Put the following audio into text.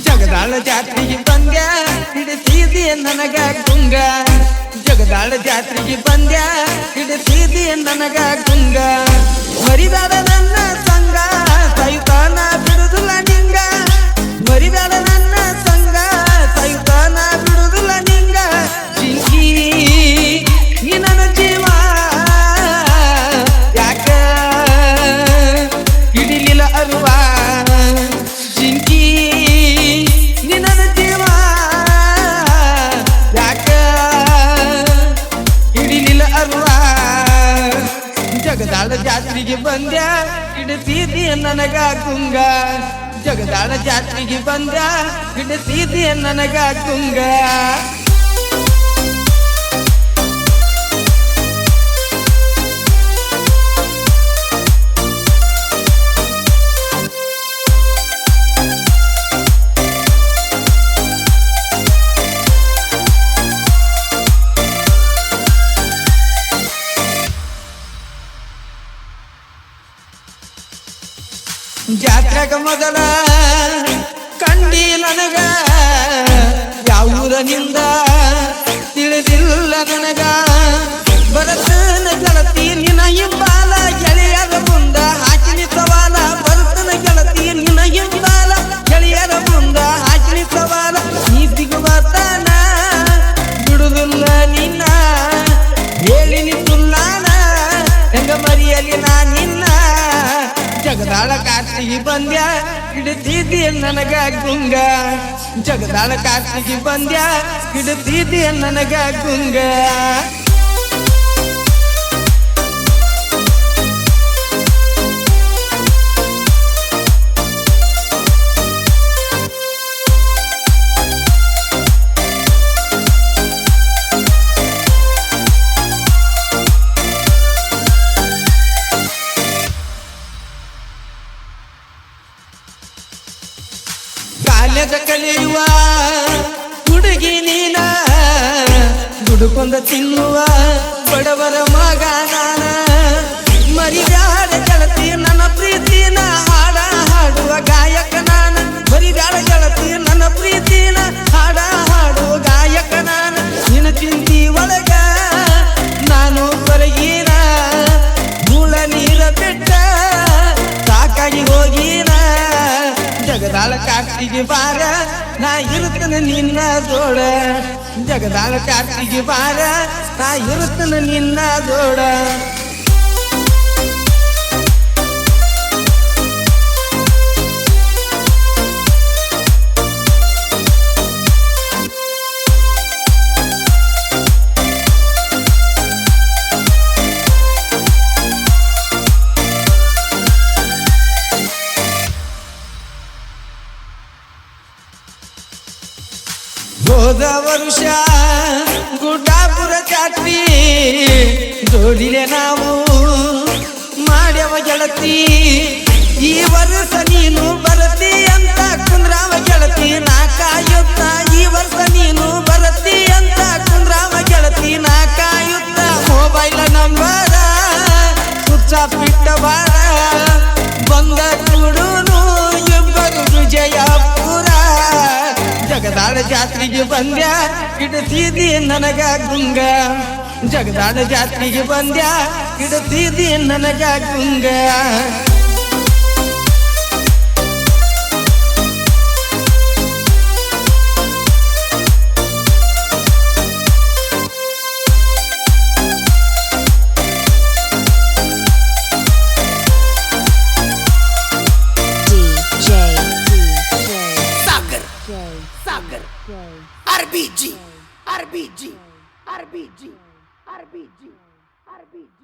ಜಗದಾಳ ಜಾತ್ರೆಗೆ ಬಂದ್ಯ ಹಿಡಿಸಿದಿ ನನಗ ಗುಂಗ ಜಗದಾಳ ಜಾತ್ರೆಗೆ ಬಂದ್ಯ ಹಿಡಿಸಿದಿ ನನಗ ಗುಂಗ ಮರಿದಾದ ನನ್ನ ಸಂಗ ಸೈತಾನ ಬಿಡುದಿಲ್ಲ ನಿಂಗ ಮರಿದಾದ ನನ್ನ ಸಂಗ ಸೈತಾನ ಬಿಡುದಿಲ್ಲ ನಿಂಗ ಜಿಂಕಿ ನೀ ನನ್ನ ಜೀವ ಯಾಕ ಹಿಡಿಲಿಲ್ಲ ಅರುವ ಜಿಂಕಿ ನೀ ನನ್ನ ಜೀವ ಯಾಕ ಹಿಡಿಲಿಲ್ಲ ಅರುವ ಜಗದಾಳ ಜಾತ್ರೆಗೆ ಬಂದ್ಯ ಹಿಡಿಸಿದಿ ನನಗ ಗುಂಗ ಜಗದಾಳ ಜಾತ್ರೆಗೆ ಬಂದ್ಯ ಹಿಡಿಸಿದಿ ನನಗ ಗುಂಗ ಜಾತ್ರೆಗ ಮೊದಲ ಕಂಡಿ ನನಗ ಯಾವುದನಿಂದ ತಿಳಿದಿಲ್ಲ ನನಗ ಬರತನ ಗೆಳತಿ ನಿನ ಹಿಂಬಾಲ ಗೆಳೆಯರ ಮುಂದ ಹಾಕಿನಿ ಸವಾಲ ಬರತನ ಗೆಳತಿ ನಿನ ಹಿಂಬಾಲ ಗೆಳೆಯರ ಮುಂದ ಹಾಕಿನಿ ಸವಾಲ ನೀ ಸಿಗುವತನ ಬಿಡುದಿಲ್ಲ ನಿನ್ನ ಹೇಳಿನಿ ಸುಳ್ಳಾನ ಹೆಂಗ ಮರಿಯಲಿ ನಾ ನಿನ್ನ ಜಗದಾಳ ಕಾರ್ತಿಗೆ ಬಂದ್ಯ ಹಿಡಿಸಿದಿ ನನಗ ಗುಂಗ ಜಗದಾಳ ಕಾರ್ತಿಗೆ ಬಂದ್ಯ ಹಿಡಿಸಿದಿ ನನಗ ಗುಂಗ ಕಾಲೇಜ ಕಲಿಯುವ ಹುಡುಗಿ ನೀನ ದುಡುಕೊಂಡ ತಿನ್ನುವ ಬಡವರ ಮಗ ನಾನ ಮರಿಬ್ಯಾಡ ಗೆಳತಿ ನನ್ನ ಪ್ರೀತಿನ ಹಾಡ ಹಾಡುವ ಗಾಯಕ ನಾನ ಮರಿಬ್ಯಾಡ ಗೆಳತಿ ನನ್ನ ಪ್ರೀತಿನ ಹಾಡ ಹಾಡುವ ಗಾಯಕ ನಾನ ನಿನ್ನ ಚಿಂತಿ ಒಳಗ ನಾನು ಹೊರಗಿನ ಮೂಳ ನೀರ ಬಿಟ್ಟ ಸಾಕಾಗಿ ಹೋಗಿನ ಜಗದಾಳ ಕಾರ್ತಿಗೆ ಬಾರ ನಾ ಇರುತ್ತನ ನಿನ್ನ ಜೋಡ ಜಗದಾಳ ಕಾರ್ತಿಗೆ ಬಾರ ನಾ ಇರುತ್ತನ ನಿನ್ನ ಜೋಡ ಹೋದ ವರುಷ ಗುಡ್ಡಾಪುರ ಜಾತ್ರಿ ಜೋಡಿಲೆ ನಾವು ಮಾಡ್ಯವ ಗೆಳತಿ ಈ ವರ್ಷ ನೀನು ಬರತಿ ಅಂತ ಕುಂದ್ರಾವ ಗೆಳತಿ ನಾ ಕಾಯುತ್ತ ಈ ವರ್ಷ ನೀನು ಬರತಿ ಅಂತ ಕುಂದ್ರಾವ ಗೆಳತಿ ನಾ ಕಾಯುತ್ತ ಮೊಬೈಲ್ ನಂಬರ ಸುಚ್ಚ ಬಿಟ್ಟ ಬಾರ ಬಂದ ಕೂಡುನು ಇಬ್ಬರು ವಿಜಯಪುರ ಜಗದಾಳ ಜಾತ್ರೆಗೆ ಬಂದ್ಯ ಹಿಡಿಸಿದಿ ನನಗ ಗುಂಗ ಜಗದಾಳ ಜಾತ್ರೆಗೆ ಬಂದ್ಯ ಹಿಡಿಸಿದಿ ನನಗ ಗುಂಗ RBG, RBG, RBG, RBG, RBG.